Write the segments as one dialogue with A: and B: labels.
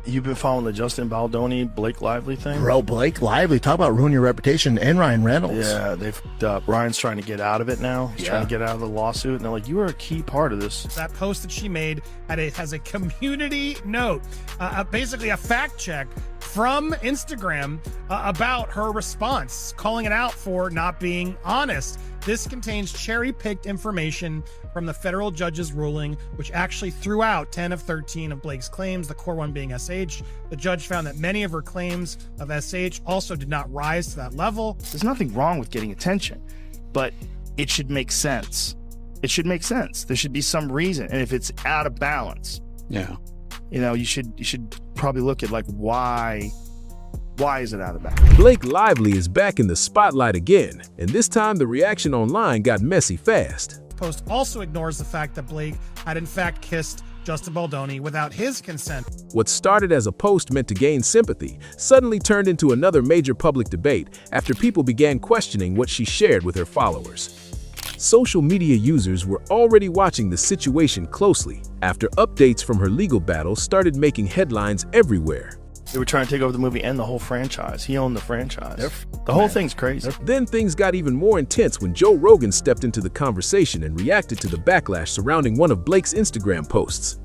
A: You've been following the Justin Baldoni, Blake Lively thing?
B: Bro, Blake Lively, talk about ruin your reputation, and Ryan Reynolds.
A: Yeah, they've Ryan's trying to get out of it now. He's trying to get out of the lawsuit, and they're like, you were a key part of this.
C: That post that she made has a community note, basically a fact check from Instagram about her response, calling it out for not being honest. This contains cherry-picked information from the federal judge's ruling, which actually threw out 10 of 13 of Blake's claims, the core one being SH. The judge found that many of her claims of SH also did not rise to that level.
D: There's nothing wrong with getting attention, but it should make sense. It should make sense. There should be some reason. And if it's out of balance, you should probably look at like why is it out of balance?
E: Blake Lively is back in the spotlight again, and this time the reaction online got messy fast.
C: The post also ignores the fact that Blake had in fact kissed Justin Baldoni without his consent.
E: What started as a post meant to gain sympathy suddenly turned into another major public debate after people began questioning what she shared with her followers. Social media users were already watching the situation closely after updates from her legal battle started making headlines everywhere.
A: They were trying to take over the movie and the whole franchise. He owned the franchise. The whole thing's crazy.
E: Then things got even more intense when Joe Rogan stepped into the conversation and reacted to the backlash surrounding one of Blake's Instagram posts.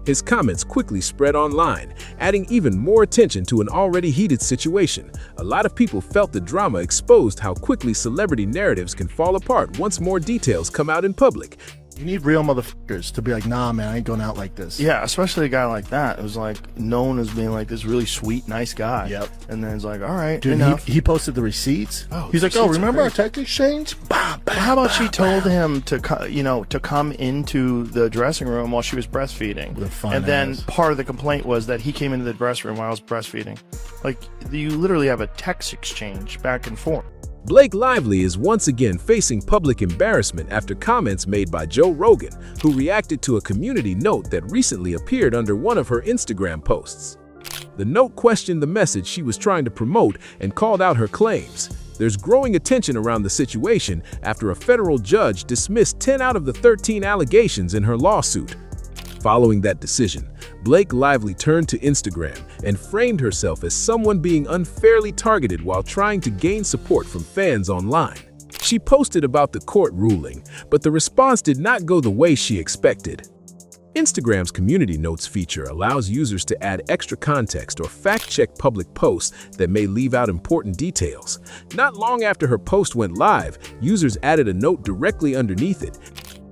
E: His comments quickly spread online, adding even more attention to an already heated situation. A lot of people felt the drama exposed how quickly celebrity narratives can fall apart once more details come out in public.
B: You need real motherfuckers to be like, nah, man, I ain't going out like this.
A: Yeah, especially a guy like that. It was like known as being like this really sweet, nice guy.
B: Yep.
A: And then it's like, all right,
B: dude,
A: enough.
B: He posted the receipts.
A: Oh,
B: he's like, oh, remember our text exchange? Bah, bah,
A: how about
B: bah,
A: she told him to, to come into the dressing room while she was breastfeeding? And then part of the complaint was that he came into the dressing room while I was breastfeeding. Like, you literally have a text exchange back and forth.
E: Blake Lively is once again facing public embarrassment after comments made by Joe Rogan, who reacted to a community note that recently appeared under one of her Instagram posts. The note questioned the message she was trying to promote and called out her claims. There's growing attention around the situation after a federal judge dismissed 10 out of the 13 allegations in her lawsuit. Following that decision, Blake Lively turned to Instagram and framed herself as someone being unfairly targeted while trying to gain support from fans online. She posted about the court ruling, but the response did not go the way she expected. Instagram's community notes feature allows users to add extra context or fact-check public posts that may leave out important details. Not long after her post went live, users added a note directly underneath it.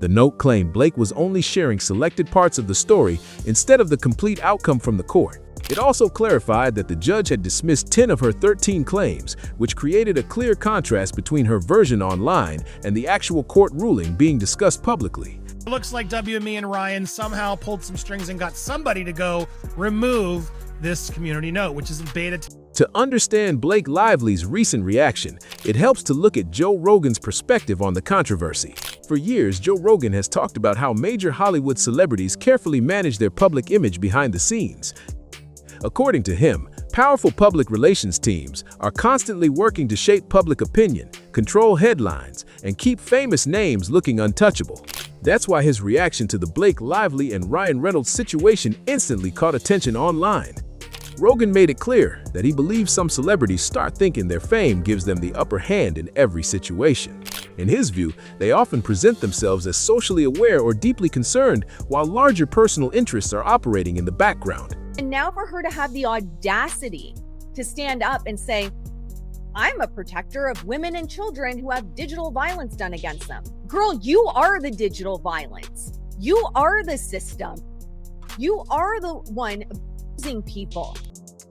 E: The note claimed Blake was only sharing selected parts of the story instead of the complete outcome from the court. It also clarified that the judge had dismissed 10 of her 13 claims, which created a clear contrast between her version online and the actual court ruling being discussed publicly.
C: It looks like WME and Ryan somehow pulled some strings and got somebody to go remove this community note, which is in beta.
E: To understand Blake Lively's recent reaction, it helps to look at Joe Rogan's perspective on the controversy. For years, Joe Rogan has talked about how major Hollywood celebrities carefully manage their public image behind the scenes. According to him, powerful public relations teams are constantly working to shape public opinion, control headlines, and keep famous names looking untouchable. That's why his reaction to the Blake Lively and Ryan Reynolds situation instantly caught attention online. Rogan made it clear that he believes some celebrities start thinking their fame gives them the upper hand in every situation. In his view, they often present themselves as socially aware or deeply concerned, while larger personal interests are operating in the background.
F: And now for her to have the audacity to stand up and say, I'm a protector of women and children who have digital violence done against them. Girl, you are the digital violence. You are the system. You are the one abusing people.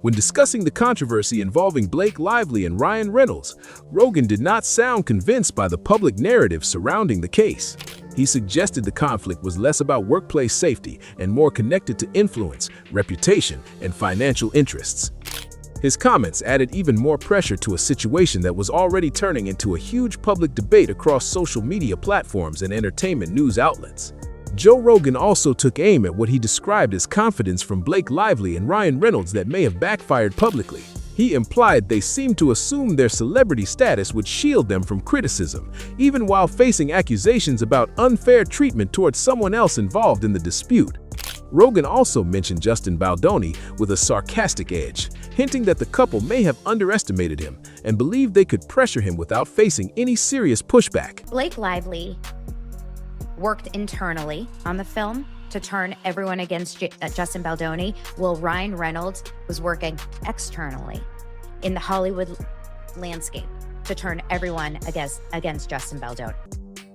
E: When discussing the controversy involving Blake Lively and Ryan Reynolds, Rogan did not sound convinced by the public narrative surrounding the case. He suggested the conflict was less about workplace safety and more connected to influence, reputation, and financial interests. His comments added even more pressure to a situation that was already turning into a huge public debate across social media platforms and entertainment news outlets. Joe Rogan also took aim at what he described as confidence from Blake Lively and Ryan Reynolds that may have backfired publicly. He implied they seemed to assume their celebrity status would shield them from criticism, even while facing accusations about unfair treatment towards someone else involved in the dispute. Rogan also mentioned Justin Baldoni with a sarcastic edge, hinting that the couple may have underestimated him and believed they could pressure him without facing any serious pushback.
G: Blake Lively worked internally on the film to turn everyone against Justin Baldoni, while Ryan Reynolds was working externally in the Hollywood landscape to turn everyone against Justin Baldoni.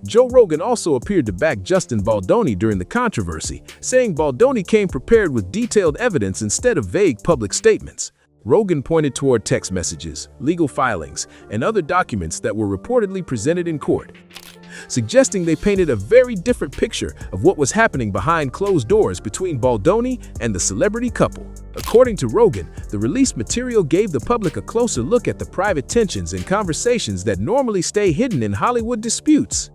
E: Joe Rogan also appeared to back Justin Baldoni during the controversy, saying Baldoni came prepared with detailed evidence instead of vague public statements. Rogan pointed toward text messages, legal filings, and other documents that were reportedly presented in court, suggesting they painted a very different picture of what was happening behind closed doors between Baldoni and the celebrity couple. According to Rogan, the released material gave the public a closer look at the private tensions and conversations that normally stay hidden in Hollywood disputes.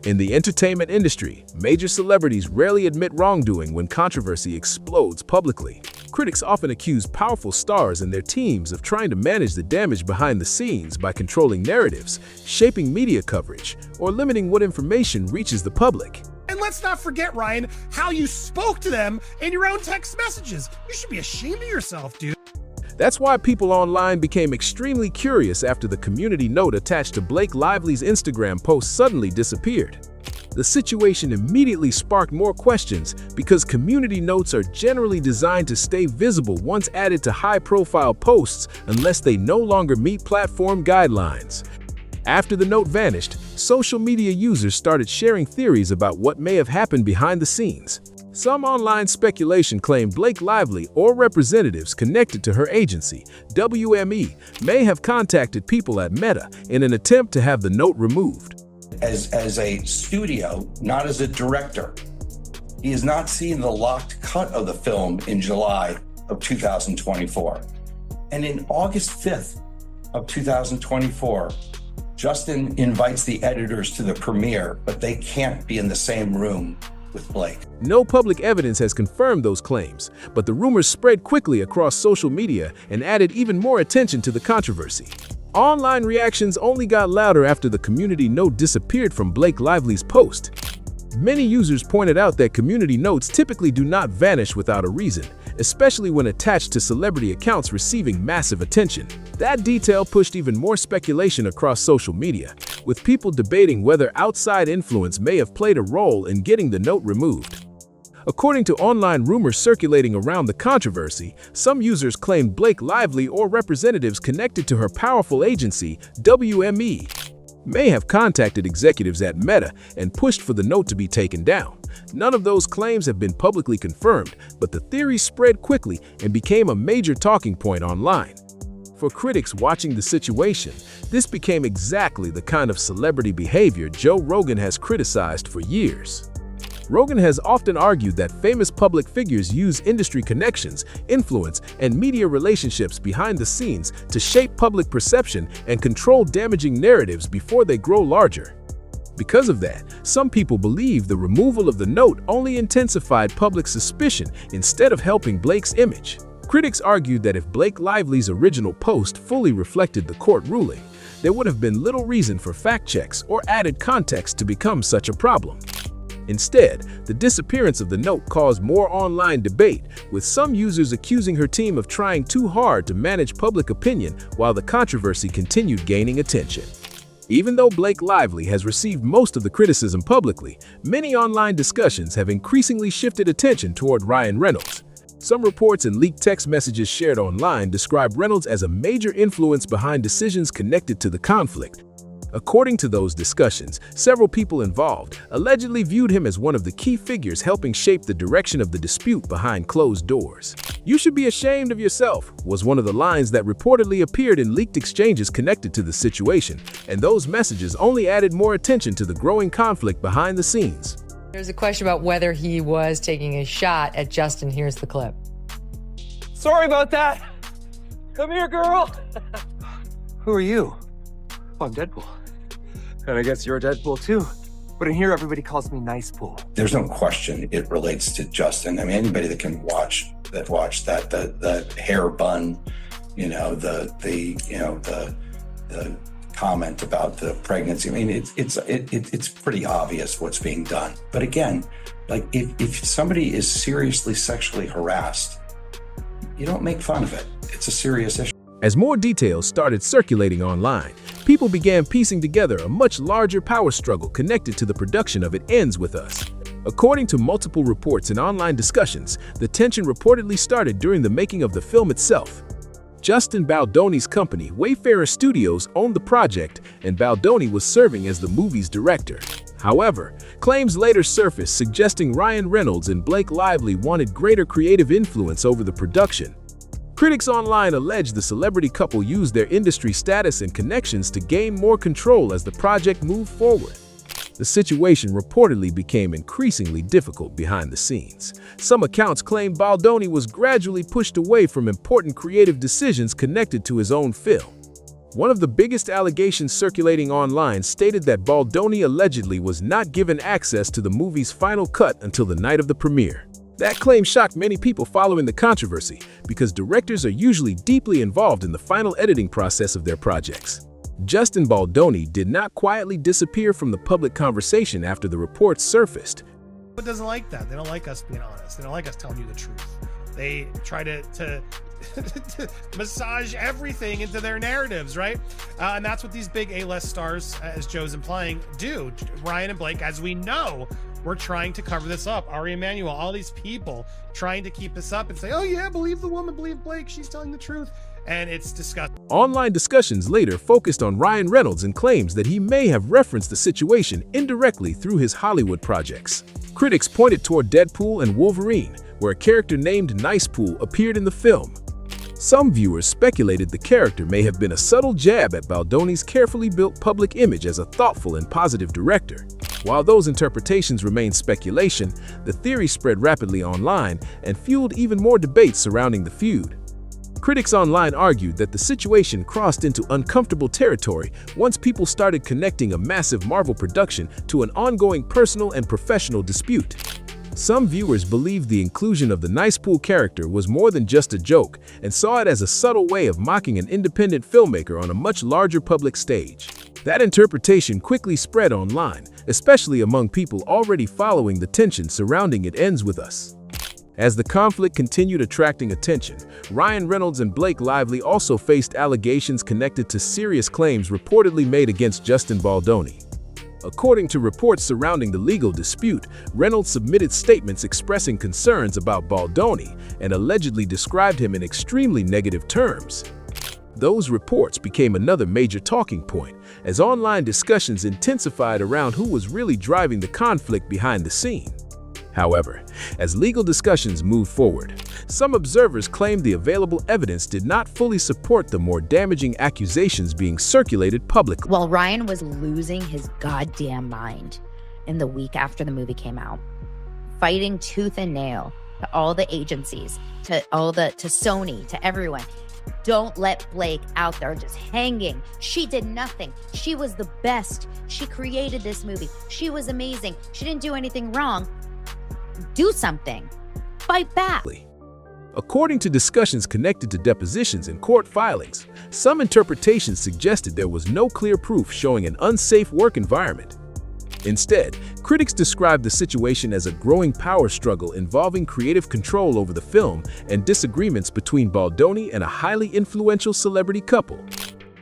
E: In the entertainment industry, major celebrities rarely admit wrongdoing when controversy explodes publicly. Critics often accuse powerful stars and their teams of trying to manage the damage behind the scenes by controlling narratives, shaping media coverage, or limiting what information reaches the public.
C: And let's not forget, Ryan, how you spoke to them in your own text messages. You should be ashamed of yourself, dude.
E: That's why people online became extremely curious after the community note attached to Blake Lively's Instagram post suddenly disappeared. The situation immediately sparked more questions because community notes are generally designed to stay visible once added to high-profile posts unless they no longer meet platform guidelines. After the note vanished, social media users started sharing theories about what may have happened behind the scenes. Some online speculation claimed Blake Lively or representatives connected to her agency, WME, may have contacted people at Meta in an attempt to have the note removed.
H: As a studio, not as a director, he has not seen the locked cut of the film in July of 2024. And in August 5th of 2024, Justin invites the editors to the premiere, but they can't be in the same room with Blake.
E: No public evidence has confirmed those claims, but the rumors spread quickly across social media and added even more attention to the controversy. Online reactions only got louder after the community note disappeared from Blake Lively's post. Many users pointed out that community notes typically do not vanish without a reason, especially when attached to celebrity accounts receiving massive attention. That detail pushed even more speculation across social media, with people debating whether outside influence may have played a role in getting the note removed. According to online rumors circulating around the controversy, some users claimed Blake Lively or representatives connected to her powerful agency, WME, may have contacted executives at Meta and pushed for the note to be taken down. None of those claims have been publicly confirmed, but the theory spread quickly and became a major talking point online. For critics watching the situation, this became exactly the kind of celebrity behavior Joe Rogan has criticized for years. Rogan has often argued that famous public figures use industry connections, influence, and media relationships behind the scenes to shape public perception and control damaging narratives before they grow larger. Because of that, some people believe the removal of the note only intensified public suspicion instead of helping Blake's image. Critics argued that if Blake Lively's original post fully reflected the court ruling, there would have been little reason for fact checks or added context to become such a problem. Instead, the disappearance of the note caused more online debate, with some users accusing her team of trying too hard to manage public opinion while the controversy continued gaining attention. Even though Blake Lively has received most of the criticism publicly, many online discussions have increasingly shifted attention toward Ryan Reynolds. Some reports and leaked text messages shared online describe Reynolds as a major influence behind decisions connected to the conflict. According to those discussions, several people involved allegedly viewed him as one of the key figures helping shape the direction of the dispute behind closed doors. "You should be ashamed of yourself," was one of the lines that reportedly appeared in leaked exchanges connected to the situation, and those messages only added more attention to the growing conflict behind the scenes.
I: There's a question about whether he was taking a shot at Justin. Here's the clip.
J: Sorry about that. Come here, girl. Who are you? Oh, I'm Deadpool. And I guess you're a Deadpool too. But in here, everybody calls me Nice Pool.
H: There's no question it relates to Justin. I mean, anybody that can watch that hair bun, the comment about the pregnancy. I mean, it's pretty obvious what's being done. But again, like if somebody is seriously sexually harassed, you don't make fun of it. It's a serious issue.
E: As more details started circulating online, people began piecing together a much larger power struggle connected to the production of It Ends With Us. According to multiple reports and online discussions, the tension reportedly started during the making of the film itself. Justin Baldoni's company, Wayfarer Studios, owned the project, and Baldoni was serving as the movie's director. However, claims later surfaced suggesting Ryan Reynolds and Blake Lively wanted greater creative influence over the production. Critics online allege the celebrity couple used their industry status and connections to gain more control as the project moved forward. The situation reportedly became increasingly difficult behind the scenes. Some accounts claim Baldoni was gradually pushed away from important creative decisions connected to his own film. One of the biggest allegations circulating online stated that Baldoni allegedly was not given access to the movie's final cut until the night of the premiere. That claim shocked many people following the controversy, because directors are usually deeply involved in the final editing process of their projects. Justin Baldoni did not quietly disappear from the public conversation after the reports surfaced.
C: But doesn't like that. They don't like us being honest. They don't like us telling you the truth. They try to massage everything into their narratives, right? And that's what these big A-list stars, as Joe's implying, do. Ryan and Blake, as we know, we're trying to cover this up. Ari Emanuel, all these people trying to keep this up and say, oh yeah, believe the woman, believe Blake, she's telling the truth. And it's disgusting.
E: Online discussions later focused on Ryan Reynolds and claims that he may have referenced the situation indirectly through his Hollywood projects. Critics pointed toward Deadpool and Wolverine, where a character named Nicepool appeared in the film. Some viewers speculated the character may have been a subtle jab at Baldoni's carefully built public image as a thoughtful and positive director. While those interpretations remain speculation, the theory spread rapidly online and fueled even more debates surrounding the feud. Critics online argued that the situation crossed into uncomfortable territory once people started connecting a massive Marvel production to an ongoing personal and professional dispute. Some viewers believed the inclusion of the Nicepool character was more than just a joke and saw it as a subtle way of mocking an independent filmmaker on a much larger public stage. That interpretation quickly spread online, especially among people already following the tension surrounding It Ends With Us. As the conflict continued attracting attention, Ryan Reynolds and Blake Lively also faced allegations connected to serious claims reportedly made against Justin Baldoni. According to reports surrounding the legal dispute, Reynolds submitted statements expressing concerns about Baldoni and allegedly described him in extremely negative terms. Those reports became another major talking point as online discussions intensified around who was really driving the conflict behind the scene. However, as legal discussions moved forward, some observers claimed the available evidence did not fully support the more damaging accusations being circulated publicly.
G: Well, Ryan was losing his goddamn mind in the week after the movie came out, fighting tooth and nail to all the agencies, to Sony, to everyone. Don't let Blake out there just hanging. She did nothing. She was the best. She created this movie. She was amazing. She didn't do anything wrong. Do something. Fight back.
E: According to discussions connected to depositions and court filings, some interpretations suggested there was no clear proof showing an unsafe work environment. Instead, critics described the situation as a growing power struggle involving creative control over the film and disagreements between Baldoni and a highly influential celebrity couple.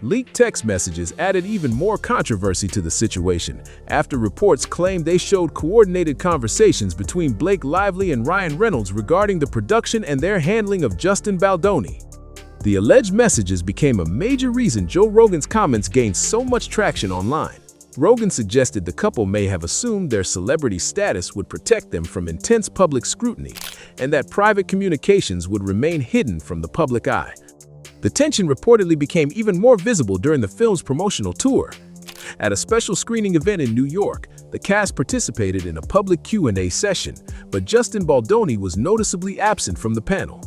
E: Leaked text messages added even more controversy to the situation after reports claimed they showed coordinated conversations between Blake Lively and Ryan Reynolds regarding the production and their handling of Justin Baldoni. The alleged messages became a major reason Joe Rogan's comments gained so much traction online. Rogan suggested the couple may have assumed their celebrity status would protect them from intense public scrutiny and that private communications would remain hidden from the public eye. The tension reportedly became even more visible during the film's promotional tour. At a special screening event in New York, the cast participated in a public Q&A session, but Justin Baldoni was noticeably absent from the panel.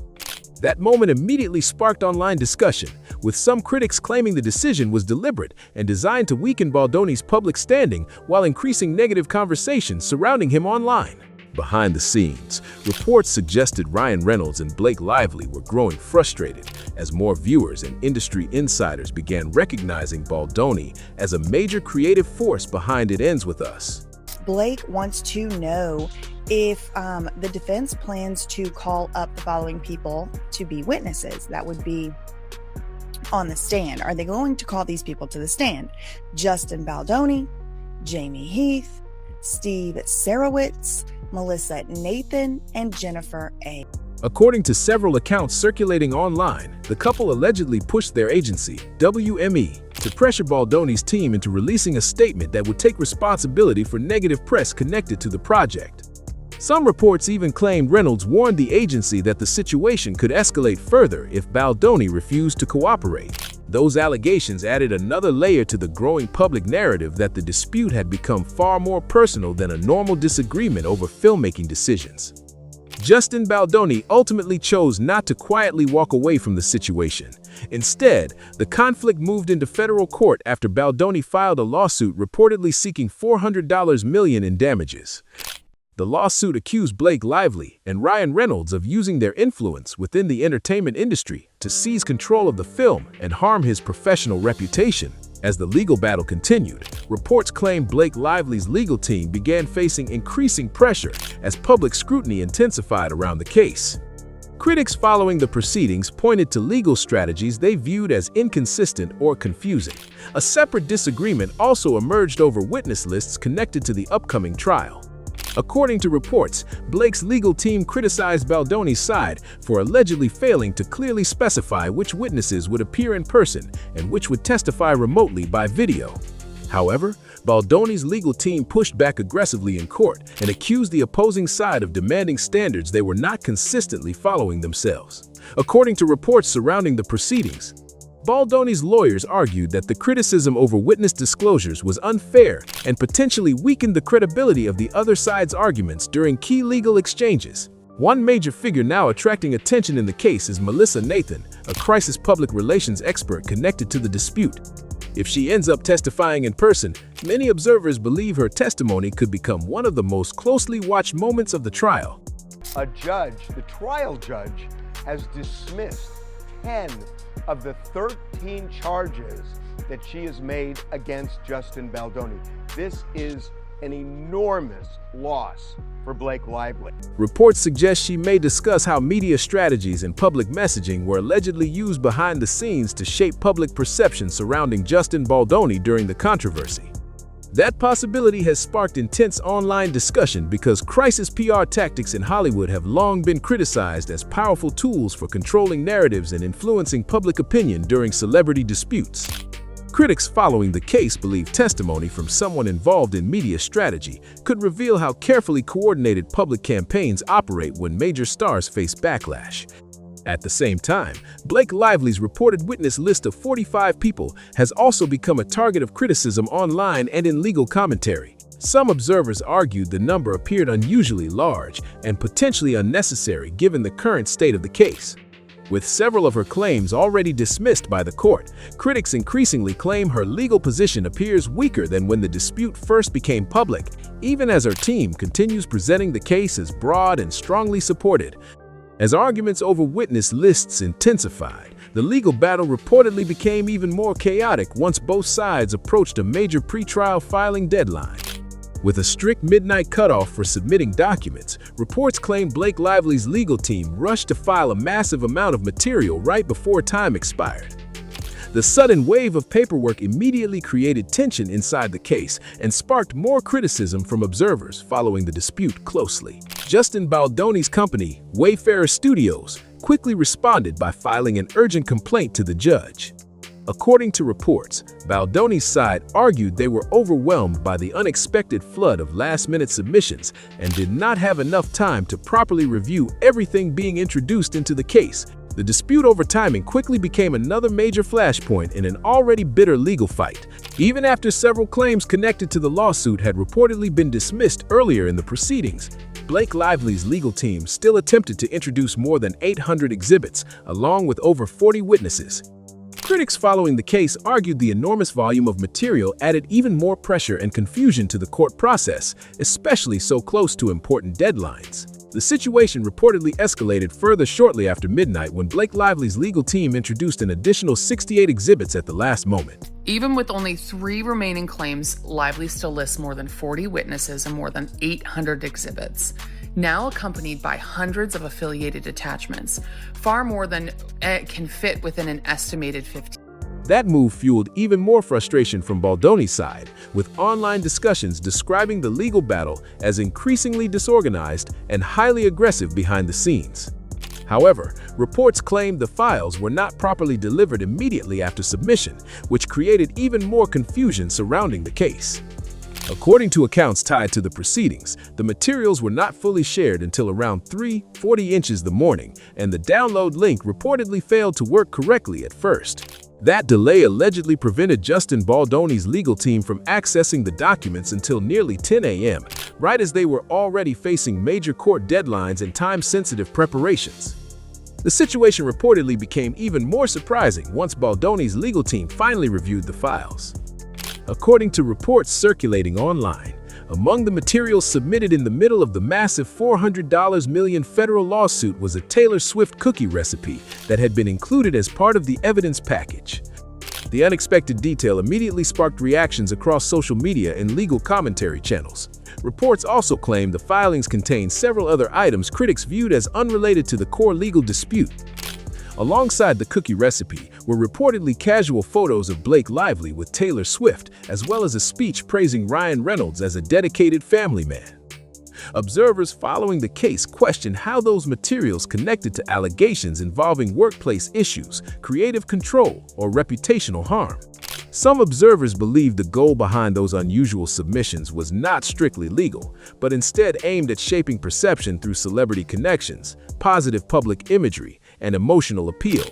E: That moment immediately sparked online discussion, with some critics claiming the decision was deliberate and designed to weaken Baldoni's public standing while increasing negative conversations surrounding him online. Behind the scenes, reports suggested Ryan Reynolds and Blake Lively were growing frustrated as more viewers and industry insiders began recognizing Baldoni as a major creative force behind It Ends With Us.
K: Blake wants to know if the defense plans to call up the following people to be witnesses. That would be on the stand. Are they going to call these people to the stand? Justin Baldoni, Jamie Heath, Steve Sarowitz, Melissa Nathan, and Jennifer A.
E: According to several accounts circulating online, the couple allegedly pushed their agency, WME, to pressure Baldoni's team into releasing a statement that would take responsibility for negative press connected to the project. Some reports even claimed Reynolds warned the agency that the situation could escalate further if Baldoni refused to cooperate. Those allegations added another layer to the growing public narrative that the dispute had become far more personal than a normal disagreement over filmmaking decisions. Justin Baldoni ultimately chose not to quietly walk away from the situation. Instead, the conflict moved into federal court after Baldoni filed a lawsuit reportedly seeking $400 million in damages. The lawsuit accused Blake Lively and Ryan Reynolds of using their influence within the entertainment industry to seize control of the film and harm his professional reputation. As the legal battle continued, reports claimed Blake Lively's legal team began facing increasing pressure as public scrutiny intensified around the case. Critics following the proceedings pointed to legal strategies they viewed as inconsistent or confusing. A separate disagreement also emerged over witness lists connected to the upcoming trial. According to reports, Blake's legal team criticized Baldoni's side for allegedly failing to clearly specify which witnesses would appear in person and which would testify remotely by video. However, Baldoni's legal team pushed back aggressively in court and accused the opposing side of demanding standards they were not consistently following themselves. According to reports surrounding the proceedings, Baldoni's lawyers argued that the criticism over witness disclosures was unfair and potentially weakened the credibility of the other side's arguments during key legal exchanges. One major figure now attracting attention in the case is Melissa Nathan, a crisis public relations expert connected to the dispute. If she ends up testifying in person, many observers believe her testimony could become one of the most closely watched moments of the trial.
L: A judge, the trial judge, has dismissed 10 of the 13 charges that she has made against Justin Baldoni. This is an enormous loss for Blake Lively.
E: Reports suggest she may discuss how media strategies and public messaging were allegedly used behind the scenes to shape public perception surrounding Justin Baldoni during the controversy. That possibility has sparked intense online discussion because crisis PR tactics in Hollywood have long been criticized as powerful tools for controlling narratives and influencing public opinion during celebrity disputes. Critics following the case believe testimony from someone involved in media strategy could reveal how carefully coordinated public campaigns operate when major stars face backlash. At the same time, Blake Lively's reported witness list of 45 people has also become a target of criticism online and in legal commentary. Some observers argued the number appeared unusually large and potentially unnecessary given the current state of the case. With several of her claims already dismissed by the court, critics increasingly claim her legal position appears weaker than when the dispute first became public, even as her team continues presenting the case as broad and strongly supported. As arguments over witness lists intensified, the legal battle reportedly became even more chaotic once both sides approached a major pretrial filing deadline. With a strict midnight cutoff for submitting documents, reports claim Blake Lively's legal team rushed to file a massive amount of material right before time expired. The sudden wave of paperwork immediately created tension inside the case and sparked more criticism from observers following the dispute closely. Justin Baldoni's company, Wayfarer Studios, quickly responded by filing an urgent complaint to the judge. According to reports, Baldoni's side argued they were overwhelmed by the unexpected flood of last-minute submissions and did not have enough time to properly review everything being introduced into the case. The dispute over timing quickly became another major flashpoint in an already bitter legal fight. Even after several claims connected to the lawsuit had reportedly been dismissed earlier in the proceedings, Blake Lively's legal team still attempted to introduce more than 800 exhibits, along with over 40 witnesses. Critics following the case argued the enormous volume of material added even more pressure and confusion to the court process, especially so close to important deadlines. The situation reportedly escalated further shortly after midnight when Blake Lively's legal team introduced an additional 68 exhibits at the last moment.
M: Even with only 3 remaining claims, Lively still lists more than 40 witnesses and more than 800 exhibits, now accompanied by hundreds of affiliated attachments, far more than can fit within an estimated 15.
E: That move fueled even more frustration from Baldoni's side, with online discussions describing the legal battle as increasingly disorganized and highly aggressive behind the scenes. However, reports claimed the files were not properly delivered immediately after submission, which created even more confusion surrounding the case. According to accounts tied to the proceedings, the materials were not fully shared until around 3:40 inches the morning, and the download link reportedly failed to work correctly at first. That delay allegedly prevented Justin Baldoni's legal team from accessing the documents until nearly 10 a.m., right as they were already facing major court deadlines and time-sensitive preparations. The situation reportedly became even more surprising once Baldoni's legal team finally reviewed the files. According to reports circulating online, among the materials submitted in the middle of the massive $400 million federal lawsuit was a Taylor Swift cookie recipe that had been included as part of the evidence package. The unexpected detail immediately sparked reactions across social media and legal commentary channels. Reports also claimed the filings contained several other items critics viewed as unrelated to the core legal dispute. Alongside the cookie recipe were reportedly casual photos of Blake Lively with Taylor Swift, as well as a speech praising Ryan Reynolds as a dedicated family man. Observers following the case questioned how those materials connected to allegations involving workplace issues, creative control, or reputational harm. Some observers believed the goal behind those unusual submissions was not strictly legal, but instead aimed at shaping perception through celebrity connections, positive public imagery, and emotional appeal.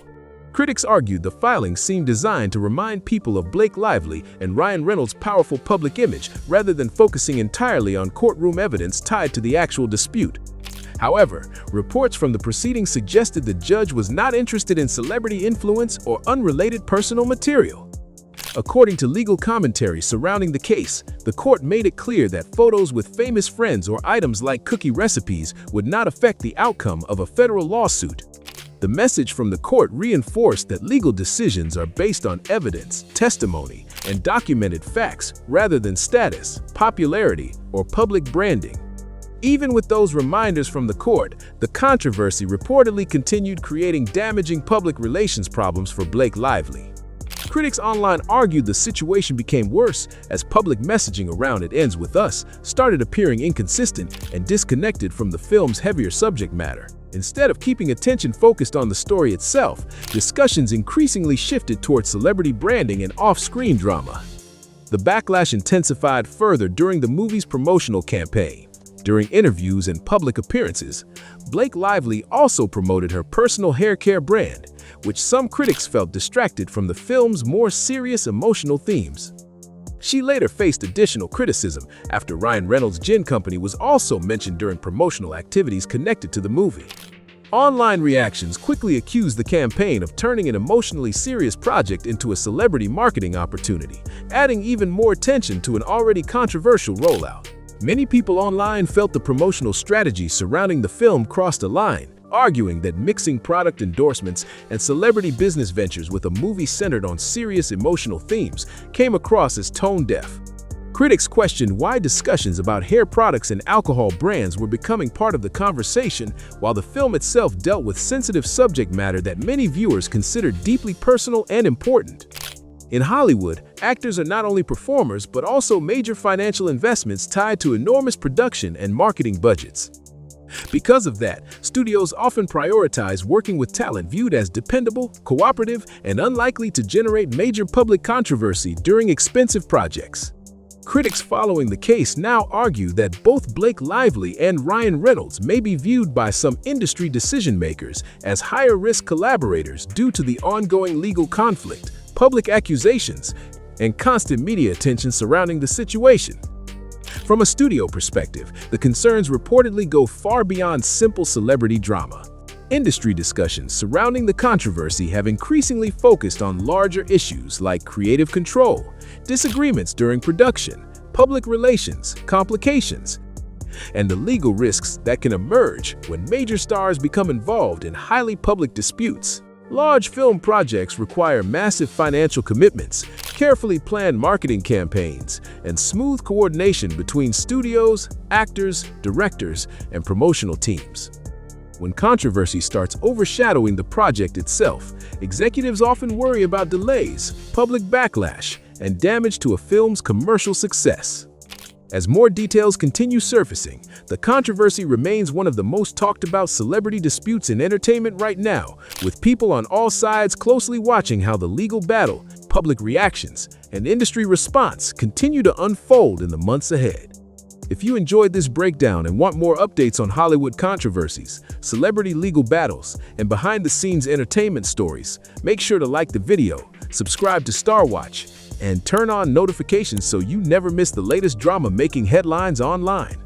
E: Critics argued the filings seemed designed to remind people of Blake Lively and Ryan Reynolds' powerful public image rather than focusing entirely on courtroom evidence tied to the actual dispute. However, reports from the proceedings suggested the judge was not interested in celebrity influence or unrelated personal material. According to legal commentary surrounding the case, the court made it clear that photos with famous friends or items like cookie recipes would not affect the outcome of a federal lawsuit. The message from the court reinforced that legal decisions are based on evidence, testimony, and documented facts rather than status, popularity, or public branding. Even with those reminders from the court, the controversy reportedly continued creating damaging public relations problems for Blake Lively. Critics online argued the situation became worse as public messaging around "It Ends With Us" started appearing inconsistent and disconnected from the film's heavier subject matter. Instead of keeping attention focused on the story itself, discussions increasingly shifted towards celebrity branding and off-screen drama. The backlash intensified further during the movie's promotional campaign. During interviews and public appearances, Blake Lively also promoted her personal hair care brand, which some critics felt distracted from the film's more serious emotional themes. She later faced additional criticism after Ryan Reynolds' gin company was also mentioned during promotional activities connected to the movie. Online reactions quickly accused the campaign of turning an emotionally serious project into a celebrity marketing opportunity, adding even more tension to an already controversial rollout. Many people online felt the promotional strategy surrounding the film crossed a line, arguing that mixing product endorsements and celebrity business ventures with a movie centered on serious emotional themes came across as tone-deaf. Critics questioned why discussions about hair products and alcohol brands were becoming part of the conversation, while the film itself dealt with sensitive subject matter that many viewers considered deeply personal and important. In Hollywood, actors are not only performers but also major financial investments tied to enormous production and marketing budgets. Because of that, studios often prioritize working with talent viewed as dependable, cooperative, and unlikely to generate major public controversy during expensive projects. Critics following the case now argue that both Blake Lively and Ryan Reynolds may be viewed by some industry decision-makers as higher-risk collaborators due to the ongoing legal conflict, public accusations, and constant media attention surrounding the situation. From a studio perspective, the concerns reportedly go far beyond simple celebrity drama. Industry discussions surrounding the controversy have increasingly focused on larger issues like creative control, disagreements during production, public relations, complications, and the legal risks that can emerge when major stars become involved in highly public disputes. Large film projects require massive financial commitments, carefully planned marketing campaigns, and smooth coordination between studios, actors, directors, and promotional teams. When controversy starts overshadowing the project itself, executives often worry about delays, public backlash, and damage to a film's commercial success. As more details continue surfacing, the controversy remains one of the most talked about celebrity disputes in entertainment right now, with people on all sides closely watching how the legal battle, public reactions, and industry response continue to unfold in the months ahead. If you enjoyed this breakdown and want more updates on Hollywood controversies, celebrity legal battles, and behind-the-scenes entertainment stories, make sure to like the video, subscribe to Star Watch, and turn on notifications so you never miss the latest drama making headlines online.